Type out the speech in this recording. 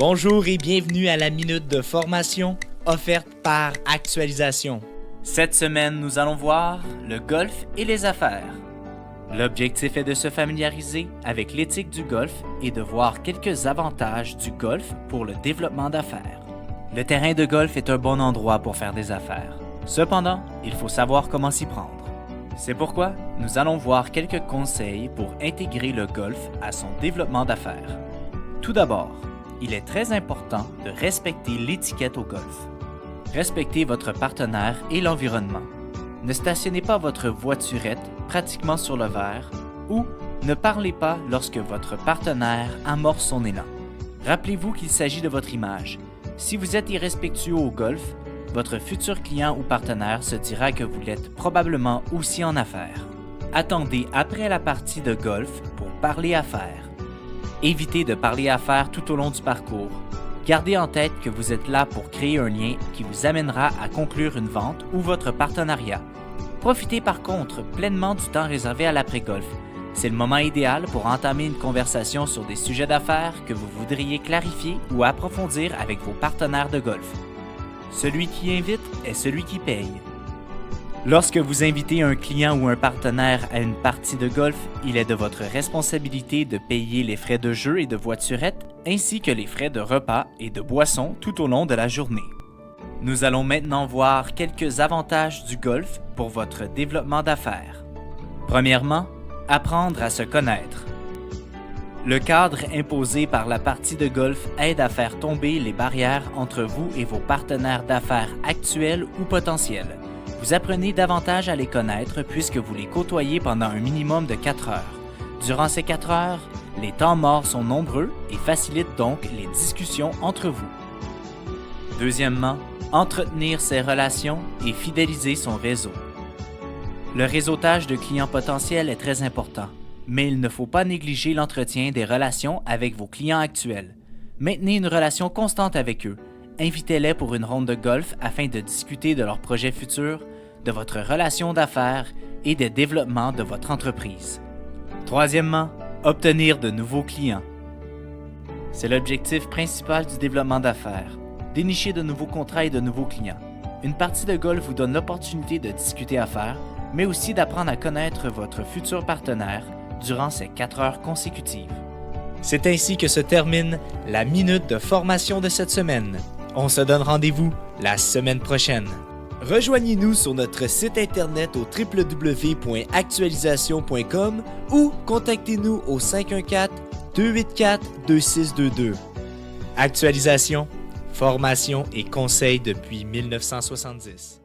Bonjour et bienvenue à la minute de formation offerte par Actualisation. Cette semaine, nous allons voir le golf et les affaires. L'objectif est de se familiariser avec l'éthique du golf et de voir quelques avantages du golf pour le développement d'affaires. Le terrain de golf est un bon endroit pour faire des affaires. Cependant, il faut savoir comment s'y prendre. C'est pourquoi nous allons voir quelques conseils pour intégrer le golf à son développement d'affaires. Tout d'abord, il est très important de respecter l'étiquette au golf. Respectez votre partenaire et l'environnement. Ne stationnez pas votre voiturette pratiquement sur le verre ou ne parlez pas lorsque votre partenaire amorce son élan. Rappelez-vous qu'il s'agit de votre image. Si vous êtes irrespectueux au golf, votre futur client ou partenaire se dira que vous l'êtes probablement aussi en affaires. Attendez après la partie de golf pour parler affaires. Évitez de parler affaires tout au long du parcours. Gardez en tête que vous êtes là pour créer un lien qui vous amènera à conclure une vente ou votre partenariat. Profitez par contre pleinement du temps réservé à l'après-golf. C'est le moment idéal pour entamer une conversation sur des sujets d'affaires que vous voudriez clarifier ou approfondir avec vos partenaires de golf. Celui qui invite est celui qui paye. Lorsque vous invitez un client ou un partenaire à une partie de golf, il est de votre responsabilité de payer les frais de jeu et de voiturette, ainsi que les frais de repas et de boissons tout au long de la journée. Nous allons maintenant voir quelques avantages du golf pour votre développement d'affaires. Premièrement, apprendre à se connaître. Le cadre imposé par la partie de golf aide à faire tomber les barrières entre vous et vos partenaires d'affaires actuels ou potentiels. Vous apprenez davantage à les connaître puisque vous les côtoyez pendant un minimum de 4 heures. Durant ces 4 heures, les temps morts sont nombreux et facilitent donc les discussions entre vous. Deuxièmement, entretenir ses relations et fidéliser son réseau. Le réseautage de clients potentiels est très important, mais il ne faut pas négliger l'entretien des relations avec vos clients actuels. Maintenez une relation constante avec eux. Invitez-les pour une ronde de golf afin de discuter de leurs projets futurs, de votre relation d'affaires et des développements de votre entreprise. Troisièmement, obtenir de nouveaux clients. C'est l'objectif principal du développement d'affaires, dénicher de nouveaux contrats et de nouveaux clients. Une partie de golf vous donne l'opportunité de discuter affaires, mais aussi d'apprendre à connaître votre futur partenaire durant ces 4 heures consécutives. C'est ainsi que se termine la minute de formation de cette semaine. On se donne rendez-vous la semaine prochaine. Rejoignez-nous sur notre site internet au www.actualisation.com ou contactez-nous au 514-284-2622. Actualisation, formation et conseils depuis 1970.